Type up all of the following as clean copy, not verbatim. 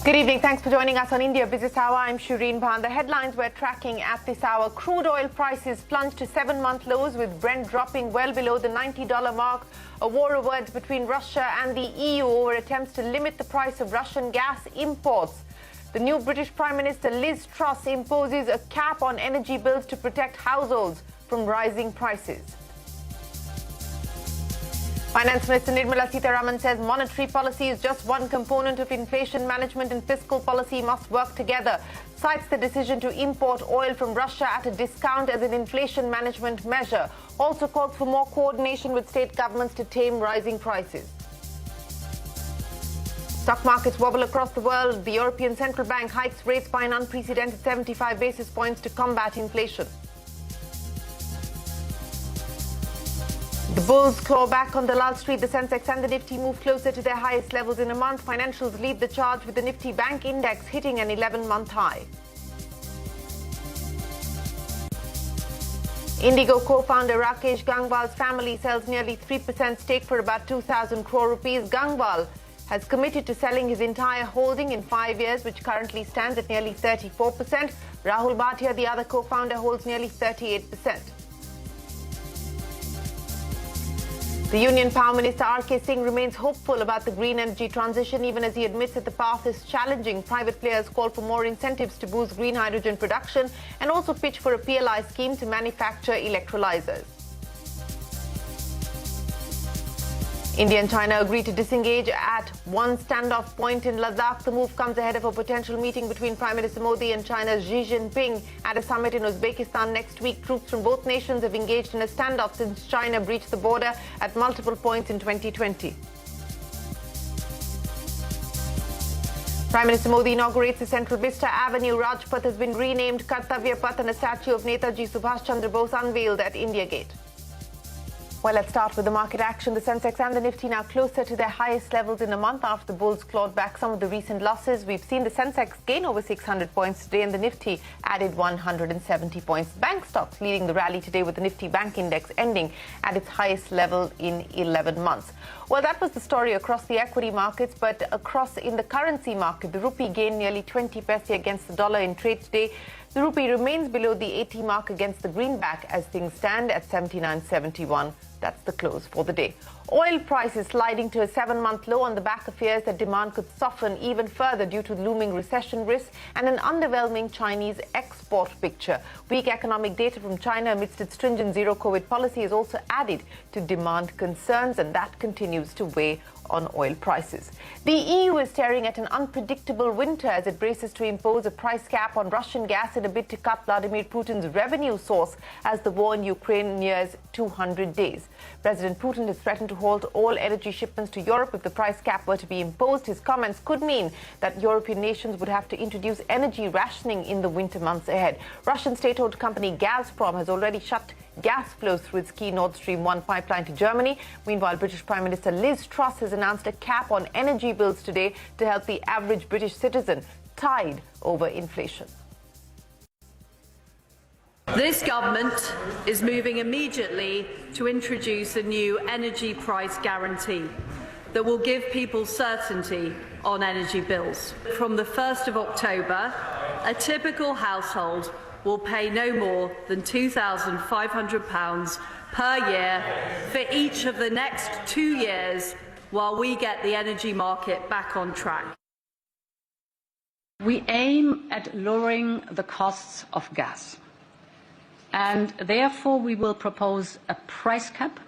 Good evening. Thanks for joining us on India Business Hour. I'm Shireen Bhan. The headlines we're tracking at this hour. Crude oil prices plunged to 7-month lows, with Brent dropping well below the $90 mark. A war of words between Russia and the EU over attempts to limit the price of Russian gas imports. The new British Prime Minister Liz Truss imposes a cap on energy bills to protect households from rising prices. Finance Minister Nirmala Sitharaman says monetary policy is just one component of inflation management and fiscal policy must work together. Cites the decision to import oil from Russia at a discount as an inflation management measure. Also calls for more coordination with state governments to tame rising prices. Stock markets wobble across the world. The European Central Bank hikes rates by an unprecedented 75 basis points to combat inflation. The bulls claw back on Dalal Street. The Sensex and the Nifty move closer to their highest levels in a month. Financials lead the charge, with the Nifty Bank Index hitting an 11-month high. Indigo co-founder Rakesh Gangwal's family sells nearly 3% stake for about 2,000 crore rupees. Gangwal has committed to selling his entire holding in 5 years, which currently stands at nearly 34%. Rahul Bhatia, the other co-founder, holds nearly 38%. The Union Power Minister R.K. Singh remains hopeful about the green energy transition, even as he admits that the path is challenging. Private players call for more incentives to boost green hydrogen production and also pitch for a PLI scheme to manufacture electrolyzers. India and China agreed to disengage at one standoff point in Ladakh. The move comes ahead of a potential meeting between Prime Minister Modi and China's Xi Jinping at a summit in Uzbekistan next week. Troops from both nations have engaged in a standoff since China breached the border at multiple points in 2020. Prime Minister Modi inaugurates the Central Vista Avenue. Rajpath has been renamed Kartavya Path, and a statue of Netaji Subhash Chandra Bose unveiled at India Gate. Well, let's start with the market action. The Sensex and the Nifty now closer to their highest levels in a month after the bulls clawed back some of the recent losses. We've seen the Sensex gain over 600 points today, and the Nifty added 170 points. Bank stocks leading the rally today, with the Nifty Bank Index ending at its highest level in 11 months. Well, that was the story across the equity markets, but across in the currency market, the rupee gained nearly 20 paise against the dollar in trade today. The rupee remains below the 80 mark against the greenback as things stand at 79.71. That's the close for the day. Oil prices sliding to a 7-month low on the back of fears that demand could soften even further due to looming recession risks and an underwhelming Chinese export picture. Weak economic data from China amidst its stringent zero-COVID policy is also added to demand concerns, and that continues to weigh on oil prices. The EU is staring at an unpredictable winter as it braces to impose a price cap on Russian gas in a bid to cut Vladimir Putin's revenue source as the war in Ukraine nears 200 days. President Putin has threatened to halt all energy shipments to Europe if the price cap were to be imposed. His comments could mean that European nations would have to introduce energy rationing in the winter months ahead. Russian state-owned company Gazprom has already shut gas flows through its key Nord Stream 1 pipeline to Germany. Meanwhile, British Prime Minister Liz Truss has announced a cap on energy bills today to help the average British citizen tide over inflation. This government is moving immediately to introduce a new energy price guarantee that will give people certainty on energy bills. From the 1st of October, a typical household will pay no more than £2,500 per year for each of the next 2 years while we get the energy market back on track. We aim at lowering the costs of gas, and therefore we will propose a price cap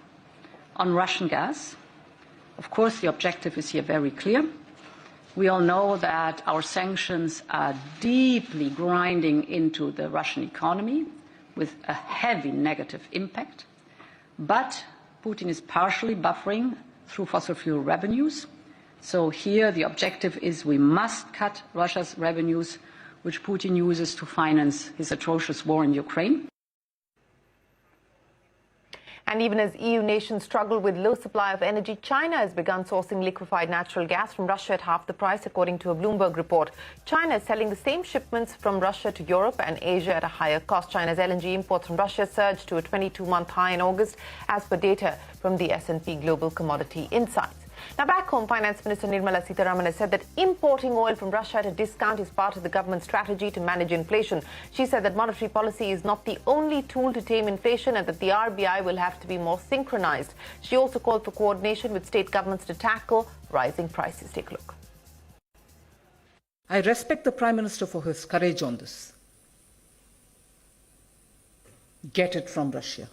on Russian gas. Of course, the objective is here very clear. We all know that our sanctions are deeply grinding into the Russian economy with a heavy negative impact. But Putin is partially buffering through fossil fuel revenues. So here the objective is we must cut Russia's revenues, which Putin uses to finance his atrocious war in Ukraine. And even as EU nations struggle with low supply of energy, China has begun sourcing liquefied natural gas from Russia at half the price, according to a Bloomberg report. China is selling the same shipments from Russia to Europe and Asia at a higher cost. China's LNG imports from Russia surged to a 22-month high in August, as per data from the S&P Global Commodity Insights. Now back home, Finance Minister Nirmala Sitharaman has said that importing oil from Russia at a discount is part of the government's strategy to manage inflation. She said that monetary policy is not the only tool to tame inflation and that the RBI will have to be more synchronized. She also called for coordination with state governments to tackle rising prices. Take a look. I respect the Prime Minister for his courage on this. Get it from Russia.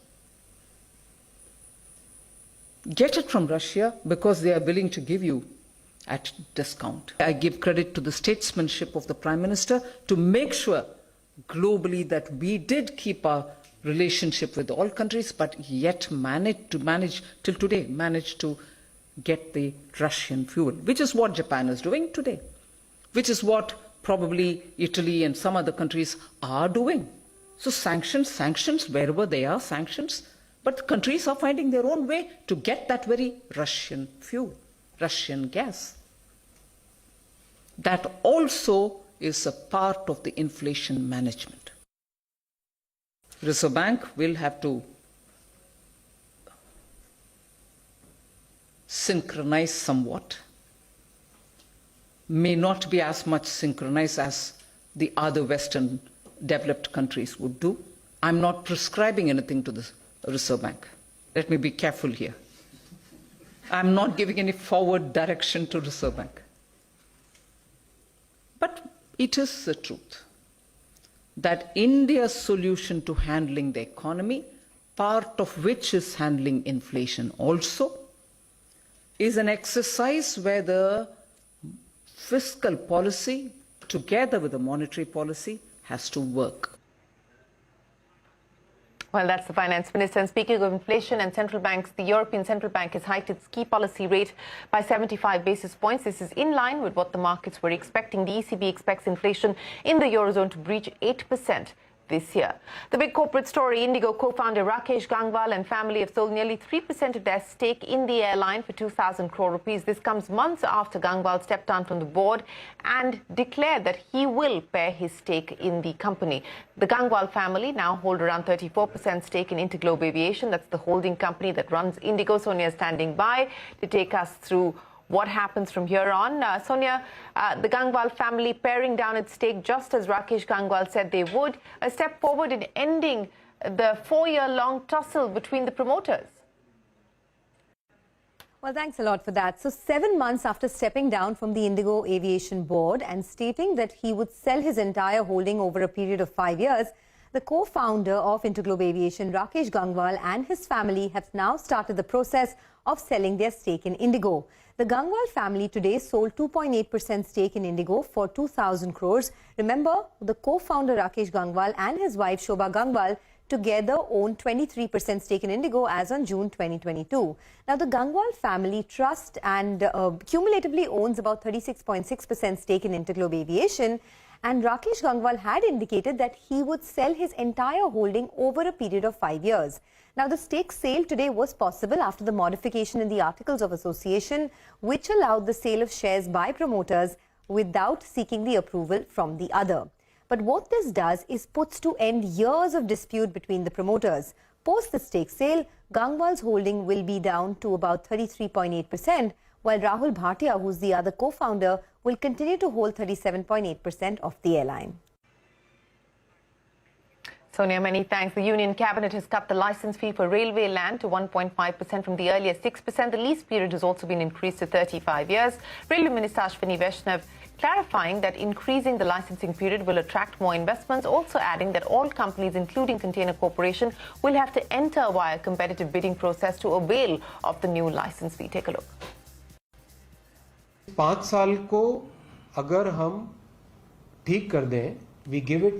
Get it from Russia because they are willing to give you at discount. I give credit to the statesmanship of the Prime Minister to make sure globally that we did keep our relationship with all countries, but yet managed to get the Russian fuel, which is what Japan is doing today, which is what probably Italy and some other countries are doing. So sanctions, wherever they are, sanctions, but countries are finding their own way to get that very Russian fuel, Russian gas. That also is a part of the inflation management. Reserve Bank will have to synchronize somewhat. May not be as much synchronized as the other Western developed countries would do. I'm not prescribing anything to the Reserve Bank. Let me be careful here. I'm not giving any forward direction to Reserve Bank. But it is the truth that India's solution to handling the economy, part of which is handling inflation also, is an exercise where the fiscal policy, together with the monetary policy, has to work. Well, that's the Finance Minister. And speaking of inflation and central banks, the European Central Bank has hiked its key policy rate by 75 basis points. This is in line with what the markets were expecting. The ECB expects inflation in the Eurozone to breach 8% this year. The big corporate story: Indigo co-founder Rakesh Gangwal and family have sold nearly 3% of their stake in the airline for 2,000 crore rupees. This comes months after Gangwal stepped down from the board and declared that he will pare his stake in the company. The Gangwal family now hold around 34% stake in Interglobe Aviation. That's the holding company that runs Indigo. Sonia is standing by to take us through what happens from here on. Sonia, the Gangwal family paring down its stake just as Rakesh Gangwal said they would, a step forward in ending the 4-year-long tussle between the promoters. Well, thanks a lot for that. So 7 months after stepping down from the Indigo Aviation board and stating that he would sell his entire holding over a period of 5 years, the co-founder of Interglobe Aviation, Rakesh Gangwal, and his family have now started the process of selling their stake in Indigo. The Gangwal family today sold 2.8% stake in Indigo for 2,000 crores. Remember, the co-founder Rakesh Gangwal and his wife Shobha Gangwal together own 23% stake in Indigo as on June 2022. Now, the Gangwal family trust and cumulatively owns about 36.6% stake in Interglobe Aviation. And Rakesh Gangwal had indicated that he would sell his entire holding over a period of 5 years. Now, the stake sale today was possible after the modification in the Articles of Association, which allowed the sale of shares by promoters without seeking the approval from the other. But what this does is puts to end years of dispute between the promoters. Post the stake sale, Gangwal's holding will be down to about 33.8%, while Rahul Bhatia, who's the other co-founder, will continue to hold 37.8% of the airline. Sonia, many thanks. The Union Cabinet has cut the licence fee for railway land to 1.5% from the earlier 6%. The lease period has also been increased to 35 years. Railway Minister Ashwini Vaishnav clarifying that increasing the licensing period will attract more investments, also adding that all companies, including Container Corporation, will have to enter via a competitive bidding process to avail of the new licence fee. Take a look. 5 साल को अगर हम ठीक कर दें, we give it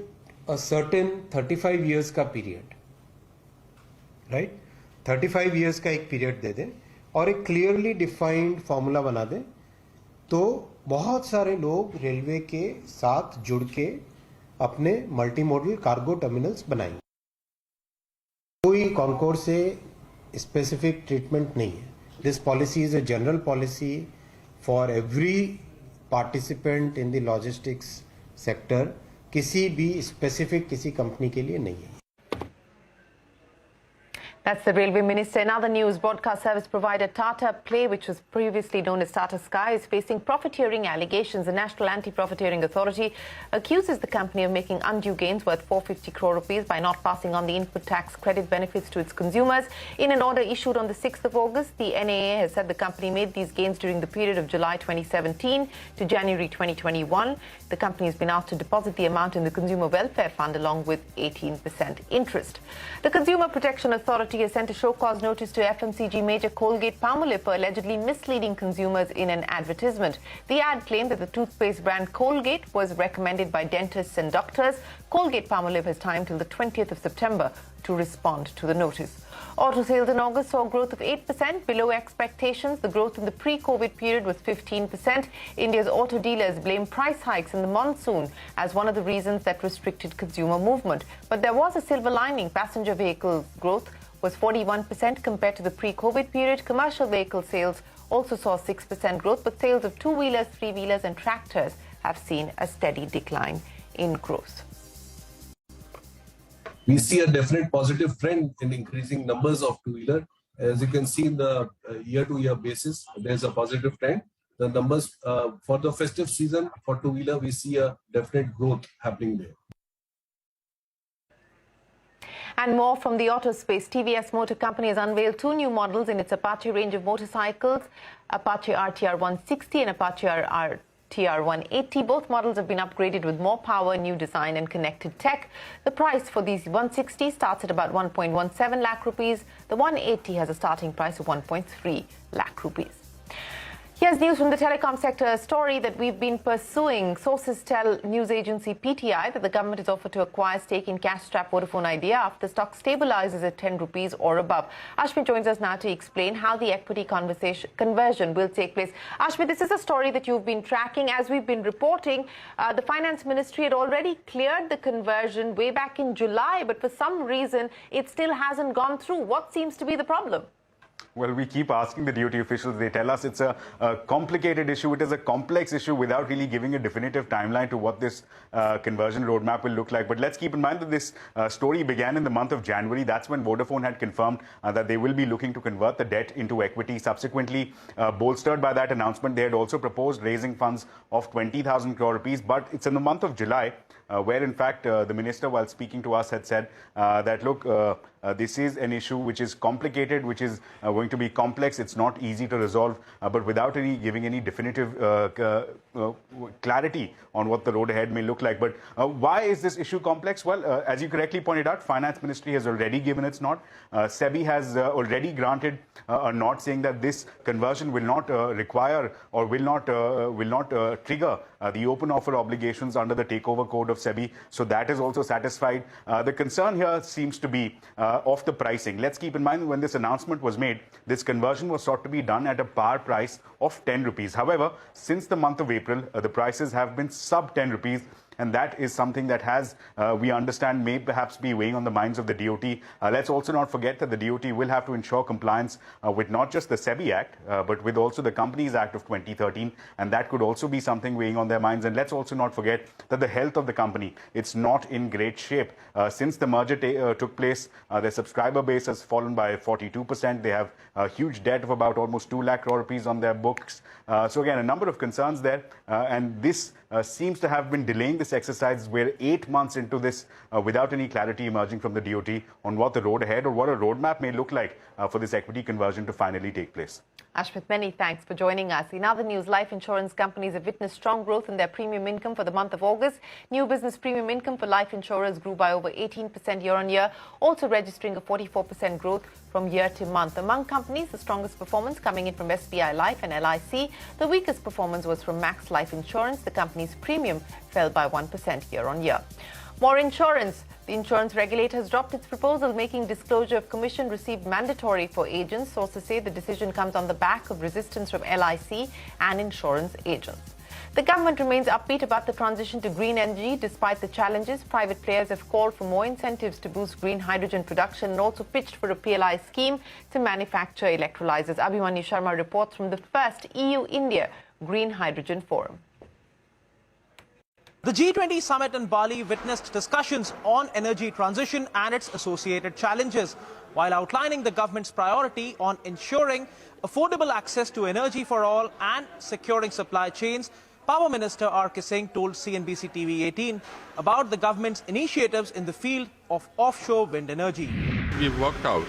a certain 35 years का period, right? 35 years का एक period दे दें और एक clearly defined formula बना दें, तो बहुत सारे लोग रेलवे के साथ जुड़ के अपने मल्टीमोडल कार्गो टर्मिनल्स बनाएंगे. कोई कॉन्कोर्स से स्पेसिफिक ट्रीटमेंट नहीं है. This policy is a general policy for every participant in the logistics sector. किसी भी स्पेसिफिक किसी कंपनी के लिए नहीं है. That's the Railway Minister. In other news, broadcast service provider Tata Play, which was previously known as Tata Sky, is facing profiteering allegations. The National Anti-Profiteering Authority accuses the company of making undue gains worth 450 crore rupees by not passing on the input tax credit benefits to its consumers. In an order issued on the 6th of August, the NAA has said the company made these gains during the period of July 2017 to January 2021. The company has been asked to deposit the amount in the Consumer Welfare Fund along with 18% interest. The Consumer Protection Authority has sent a show-cause notice to FMCG major Colgate-Palmolive for allegedly misleading consumers in an advertisement. The ad claimed that the toothpaste brand Colgate was recommended by dentists and doctors. Colgate-Palmolive has time till the 20th of September to respond to the notice. Auto sales in August saw growth of 8%, below expectations. The growth in the pre-COVID period was 15%. India's auto dealers blame price hikes in the monsoon as one of the reasons that restricted consumer movement. But there was a silver lining. Passenger vehicles growth was 41% compared to the pre-COVID period. Commercial vehicle sales also saw 6% growth, but sales of two-wheelers, three-wheelers and tractors have seen a steady decline in growth. We see a definite positive trend in increasing numbers of two-wheeler. As you can see in the year-to-year basis, there's a positive trend. The numbers for the festive season for two-wheeler, we see a definite growth happening there. And more from the auto space. TVS Motor Company has unveiled two new models in its Apache range of motorcycles, Apache RTR 160 and Apache TR 180. Both models have been upgraded with more power, new design and connected tech. The price for these 160 starts at about 1.17 lakh rupees. The 180 has a starting price of 1.3 lakh rupees. Here's news from the telecom sector, a story that we've been pursuing. Sources tell news agency PTI that the government has offered to acquire stake in cash-strapped Vodafone Idea after the stock stabilizes at 10 rupees or above. Ashmit joins us now to explain how the equity conversion will take place. Ashmit, this is a story that you've been tracking. As we've been reporting, the Finance Ministry had already cleared the conversion way back in July, but for some reason, it still hasn't gone through. What seems to be the problem? Well, we keep asking the duty officials. They tell us it's a complicated issue. It is a complex issue without really giving a definitive timeline to what this conversion roadmap will look like. But let's keep in mind that this story began in the month of January. That's when Vodafone had confirmed that they will be looking to convert the debt into equity. Subsequently, bolstered by that announcement, they had also proposed raising funds of 20,000 crore rupees. But it's in the month of July where, in fact, the minister, while speaking to us, had said that, look, this is an issue which is complicated, which is going to be complex. It's not easy to resolve, but without giving any definitive clarity on what the road ahead may look like. But why is this issue complex? Well, as you correctly pointed out, Finance Ministry has already given its nod. SEBI has already granted a nod, saying that this conversion will not require or will not trigger the open offer obligations under the takeover code of SEBI. So that is also satisfied. The concern here seems to be of the pricing. Let's keep in mind, when this announcement was made, this conversion was sought to be done at a par price of 10 rupees. However, since the month of April, the prices have been sub 10 rupees. And that is something that has, we understand, may perhaps be weighing on the minds of the DoT. Let's also not forget that the DoT will have to ensure compliance with not just the SEBI Act, but with also the Companies Act of 2013. And that could also be something weighing on their minds. And let's also not forget that the health of the company, it's not in great shape. Since the merger took place, their subscriber base has fallen by 42%. They have a huge debt of about almost 2 lakh crore rupees on their books. So again, a number of concerns there. And this seems to have been delaying this exercise. We're 8 months into this without any clarity emerging from the DoT on what the road ahead or what a roadmap may look like for this equity conversion to finally take place. Ashmit, many thanks for joining us. In other news, life insurance companies have witnessed strong growth in their premium income for the month of August. New business premium income for life insurers grew by over 18% year-on-year, also registering a 44% growth from year to month. Among companies, the strongest performance coming in from SBI Life and L.A.C. The weakest performance was from Max Life Insurance. The company's premium fell by 1% year-on-year. More insurance. The insurance regulator has dropped its proposal, making disclosure of commission received mandatory for agents. Sources say the decision comes on the back of resistance from L.I.C. and insurance agents. The government remains upbeat about the transition to green energy. Despite the challenges, private players have called for more incentives to boost green hydrogen production and also pitched for a PLI scheme to manufacture electrolyzers. Abhimanyu Sharma reports from the first EU-India Green Hydrogen Forum. The G20 summit in Bali witnessed discussions on energy transition and its associated challenges. while outlining the government's priority on ensuring affordable access to energy for all and securing supply chains. Power Minister R.K. Singh told CNBC-TV18 about the government's initiatives in the field of offshore wind energy. We worked out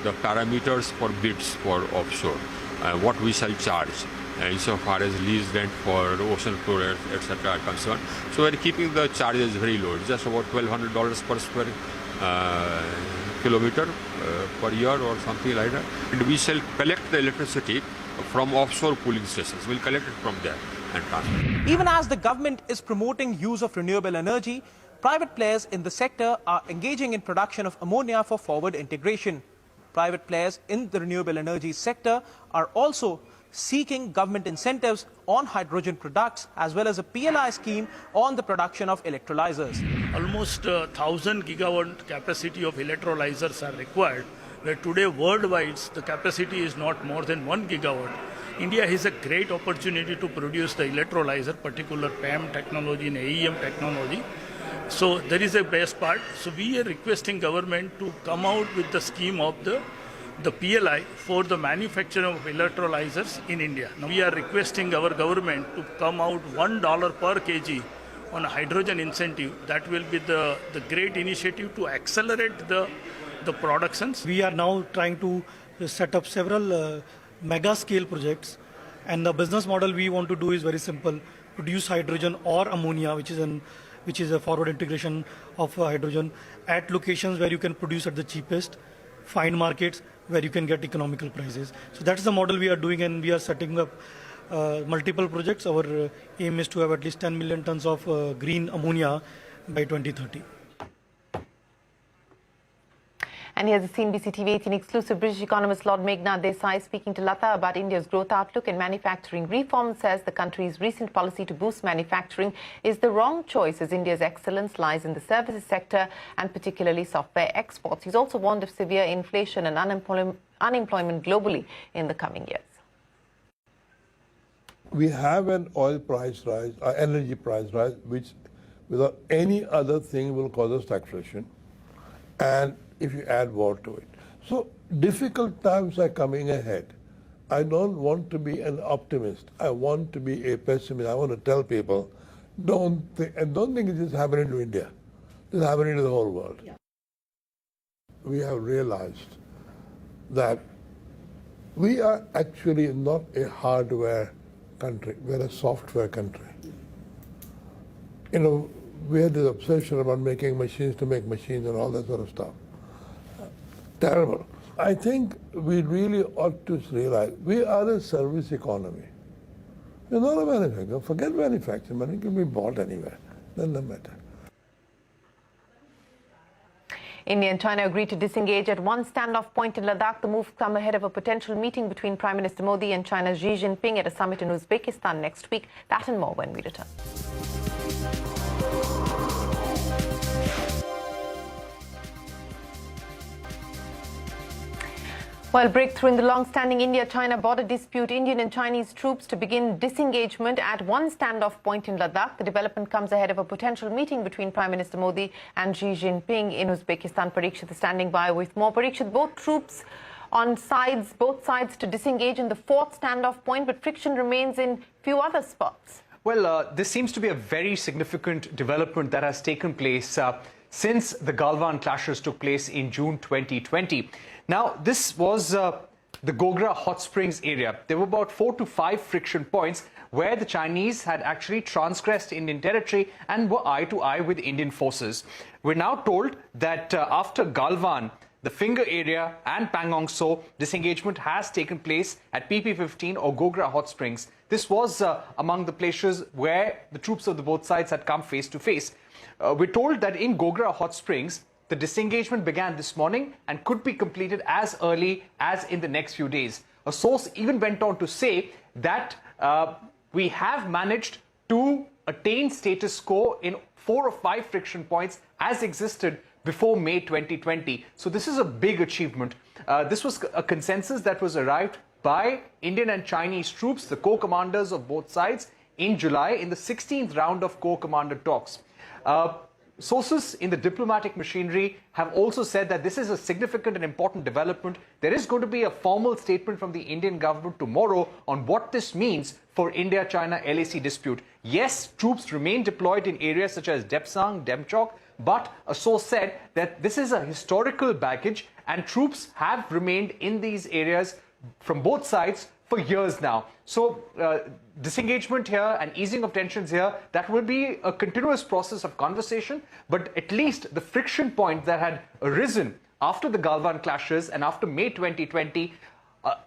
the parameters for bids for offshore, what we shall charge, insofar as lease rent for ocean floor, etc. are concerned. So we're keeping the charges very low, just about $1,200 per square kilometer per year or something like that. And we shall collect the electricity from offshore cooling stations. We'll collect it from there and transfer. Even as the government is promoting use of renewable energy, private players in the sector are engaging in production of ammonia for forward integration. Private players in the renewable energy sector are also seeking government incentives on hydrogen products as well as a PLI scheme on the production of electrolyzers. Almost 1,000 gigawatt capacity of electrolyzers are required, where today worldwide the capacity is not more than 1 gigawatt. India has a great opportunity to produce the electrolyzer, particular PAM technology and AEM technology. So there is a best part. So we are requesting government to come out with the scheme of the PLI for the manufacture of electrolyzers in India. Now we are requesting our government to come out $1 per kg on a hydrogen incentive. That will be the great initiative to accelerate the productions. We are now trying to set up several mega scale projects, and the business model we want to do is very simple: produce hydrogen or ammonia, which is a forward integration of hydrogen at locations where you can produce at the cheapest, find markets where you can get economical prices. So that's the model we are doing, and we are setting up multiple projects. Our aim is to have at least 10 million tons of green ammonia by 2030. And here's a CNBC-TV18 exclusive. British economist Lord Meghnad Desai speaking to Lata about India's growth outlook and manufacturing reform, says the country's recent policy to boost manufacturing is the wrong choice as India's excellence lies in the services sector and particularly software exports. He's also warned of severe inflation and unemployment globally in the coming years. We have an oil price rise, energy price rise, which without any other thing will cause us taxation. And if you add war to it. So difficult times are coming ahead. I don't want to be an optimist. I want to be a pessimist. I want to tell people, don't think it is happening to India. It's happening to the whole world. Yeah. We have realized that we are actually not a hardware country. We're a software country. You know, we had this obsession about making machines to make machines and all that sort of stuff. Terrible. I think we really ought to realize we are a service economy. We're not a manufacturer. Forget manufacturing. Money can be bought anywhere. Doesn't matter. India and China agreed to disengage at one standoff point in Ladakh. The move comes ahead of a potential meeting between Prime Minister Modi and China's Xi Jinping at a summit in Uzbekistan next week. That and more when we return. Well, breakthrough in the long-standing India-China border dispute, Indian and Chinese troops to begin disengagement at one standoff point in Ladakh. The development comes ahead of a potential meeting between Prime Minister Modi and Xi Jinping in Uzbekistan. Parikshit is standing by with more. Parikshit, both troops on both sides to disengage in the fourth standoff point, but friction remains in few other spots. Well, this seems to be a very significant development that has taken place since the Galwan clashes took place in June 2020. Now, this was the Gogra Hot Springs area. There were about 4 to 5 friction points where the Chinese had actually transgressed Indian territory and were eye to eye with Indian forces. We're now told that after Galwan, the Finger area and Pangong So, disengagement has taken place at PP15 or Gogra Hot Springs. This was among the places where the troops of the both sides had come face to face. We're told that in Gogra Hot Springs, the disengagement began this morning and could be completed as early as in the next few days. A source even went on to say that we have managed to attain status quo in 4 or 5 friction points as existed before May 2020. So this is a big achievement. This was a consensus that was arrived by Indian and Chinese troops, the corps commanders of both sides, in July in the 16th round of corps commander talks. sources in the diplomatic machinery have also said that this is a significant and important development. There is going to be a formal statement from the Indian government tomorrow on what this means for India-China L.A.C. dispute. Yes, troops remain deployed in areas such as Depsang, Demchok, but a source said that this is a historical baggage and troops have remained in these areas from both sides for years now. So disengagement here and easing of tensions here, that will be a continuous process of conversation, but at least the friction point that had arisen after the Galwan clashes and after May 2020,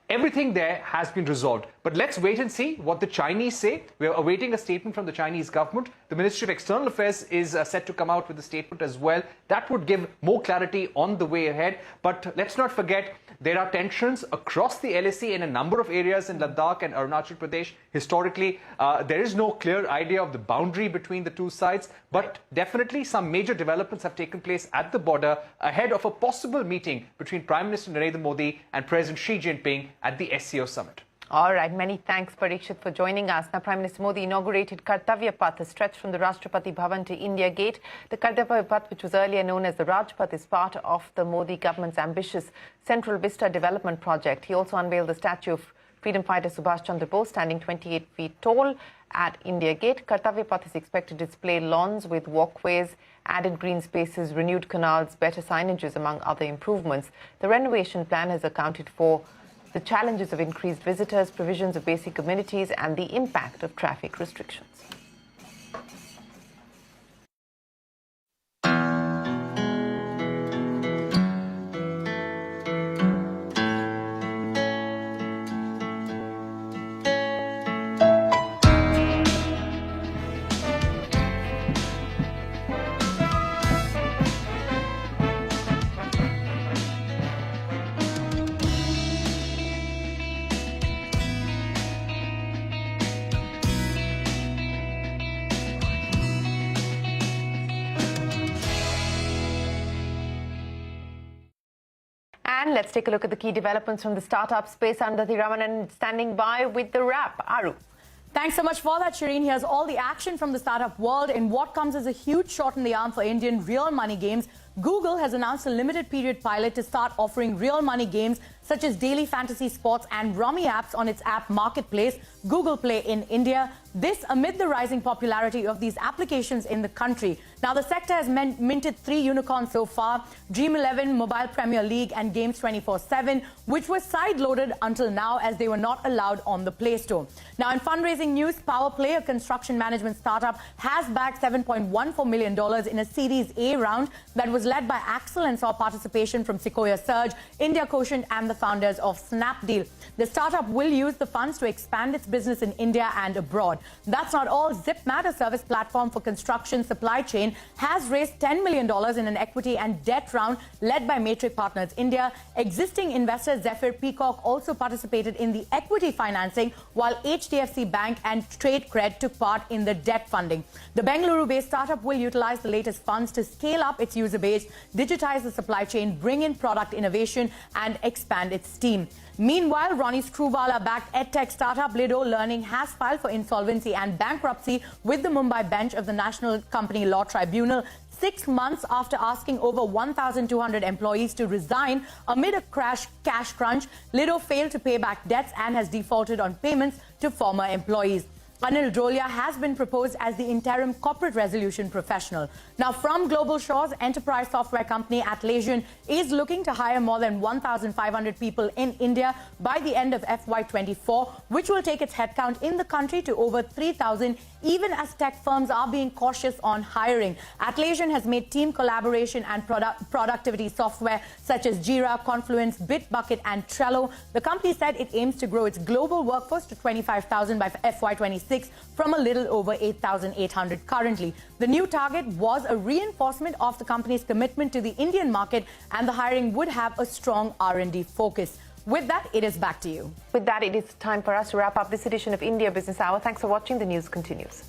everything there has been resolved. But let's wait and see what the Chinese say. We're awaiting a statement from the Chinese government. The Ministry of External Affairs is set to come out with a statement as well. That would give more clarity on the way ahead. But let's not forget, there are tensions across the L.A.C. in a number of areas in Ladakh and Arunachal Pradesh. Historically, there is no clear idea of the boundary between the two sides, but definitely some major developments have taken place at the border ahead of a possible meeting between Prime Minister Narendra Modi and President Xi Jinping at the SCO summit. All right, many thanks, Parikshit, for joining us. Now, Prime Minister Modi inaugurated Kartavya Path, a stretch from the Rashtrapati Bhavan to India Gate. The Kartavya Path, which was earlier known as the Rajpath, is part of the Modi government's ambitious Central Vista development project. He also unveiled the statue of freedom fighter Subhash Chandra Bose, standing 28 feet tall at India Gate. Kartavya Path is expected to display lawns with walkways, added green spaces, renewed canals, better signages, among other improvements. The renovation plan has accounted for the challenges of increased visitors, provisions of basic amenities, and the impact of traffic restrictions. And let's take a look at the key developments from the startup space. Andati Ramanan standing by with the wrap. Aru. Thanks so much for that, Shireen. Here's all the action from the startup world in what comes as a huge shot in the arm for Indian real money games. Google has announced a limited period pilot to start offering real money games such as daily fantasy sports and rummy apps on its app marketplace, Google Play in India. This amid the rising popularity of these applications in the country. Now, the sector has minted 3 unicorns so far, Dream 11, Mobile Premier League and Games 24/7, which were side-loaded until now as they were not allowed on the Play Store. Now, in fundraising news, PowerPlay, a construction management startup, has bagged $7.14 million in a Series A round that was led by Axel and saw participation from Sequoia Surge, India Quotient and the founders of Snapdeal. The startup will use the funds to expand its business in India and abroad. That's not all. ZipMat, a service platform for construction supply chain, has raised $10 million in an equity and debt round led by Matrix Partners India. Existing investor Zephyr Peacock also participated in the equity financing, while HDFC Bank and TradeCred took part in the debt funding. The Bengaluru-based startup will utilize the latest funds to scale up its user base, digitize the supply chain, bring in product innovation, and expand its team. Meanwhile, Ronnie Screwvala-backed edtech startup Lido Learning has filed for insolvency and bankruptcy with the Mumbai bench of the National Company Law Tribunal 6 months after asking over 1,200 employees to resign amid a cash crunch. Lido failed to pay back debts and has defaulted on payments to former employees. Anil Drolia has been proposed as the interim corporate resolution professional. Now, from Global Shores, enterprise software company L.A.C is looking to hire more than 1,500 people in India by the end of FY24, which will take its headcount in the country to over 3,000, even as tech firms are being cautious on hiring. L.A.C has made team collaboration and productivity software such as Jira, Confluence, Bitbucket, and Trello. The company said it aims to grow its global workforce to 25,000 by FY26. From a little over 8,800 currently. The new target was a reinforcement of the company's commitment to the Indian market, and the hiring would have a strong R&D focus. With that, it is back to you. With that, it is time for us to wrap up this edition of India Business Hour. Thanks for watching. The news continues.